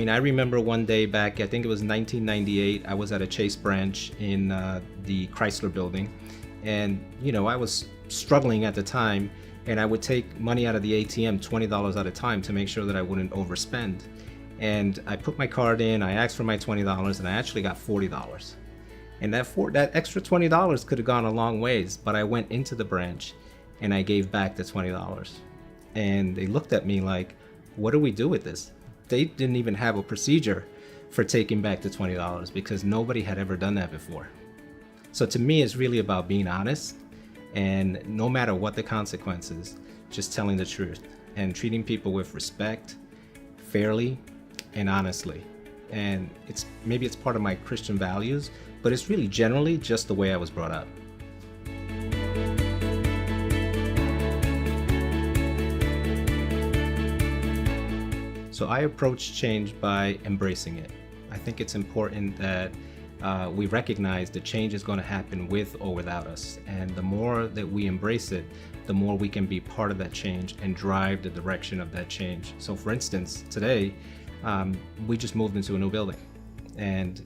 I remember one day back, I think it was 1998, I was at a Chase branch in the Chrysler building. And, I was struggling at the time, and I would take money out of the ATM, $20 at a time, to make sure that I wouldn't overspend. And I put my card in, I asked for my $20, and I actually got $40. And that extra $20 could have gone a long ways, but I went into the branch and I gave back the $20. And they looked at me like, what do we do with this? They didn't even have a procedure for taking back the $20 because nobody had ever done that before. So to me, it's really about being honest, and no matter what the consequences, just telling the truth and treating people with respect, fairly, and honestly. And maybe it's part of my Christian values, but it's really generally just the way I was brought up. So I approach change by embracing it. I think it's important that we recognize that change is going to happen with or without us. And the more that we embrace it, the more we can be part of that change and drive the direction of that change. So for instance, today, we just moved into a new building. And,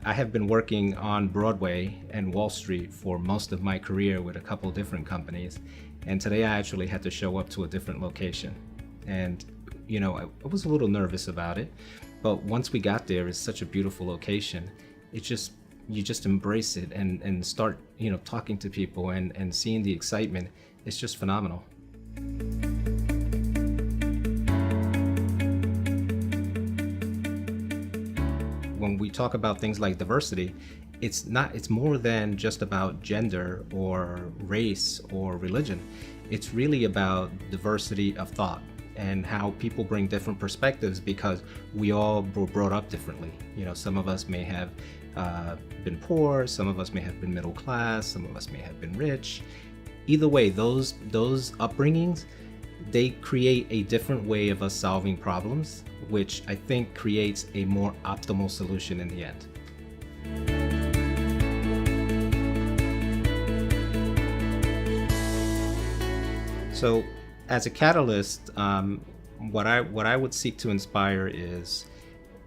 I have been working on Broadway and Wall Street for most of my career with a couple different companies. And today I actually had to show up to a different location. And, I was a little nervous about it. But once we got there, it's such a beautiful location. You just embrace it and start, talking to people and seeing the excitement. It's just phenomenal. When we talk about things like diversity, it's more than just about gender or race or religion. It's really about diversity of thought and how people bring different perspectives, because we all were brought up differently. Some of us may have been poor, some of us may have been middle class, some of us may have been rich. Either way, those upbringings, they create a different way of us solving problems, which I think creates a more optimal solution in the end. So as a catalyst, what I would seek to inspire is,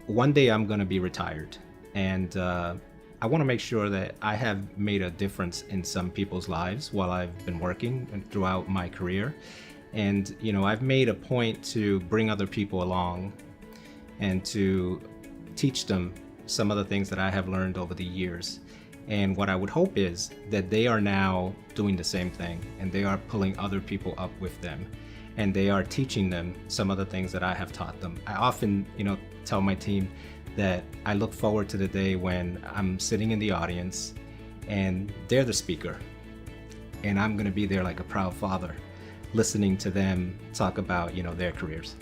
one day I'm going to be retired, and I want to make sure that I have made a difference in some people's lives while I've been working and throughout my career. And I've made a point to bring other people along and to teach them some of the things that I have learned over the years. And what I would hope is that they are now doing the same thing, and they are pulling other people up with them, and they are teaching them some of the things that I have taught them. I often, tell my team that I look forward to the day when I'm sitting in the audience and they're the speaker, and I'm going to be there like a proud father, listening to them talk about, their careers.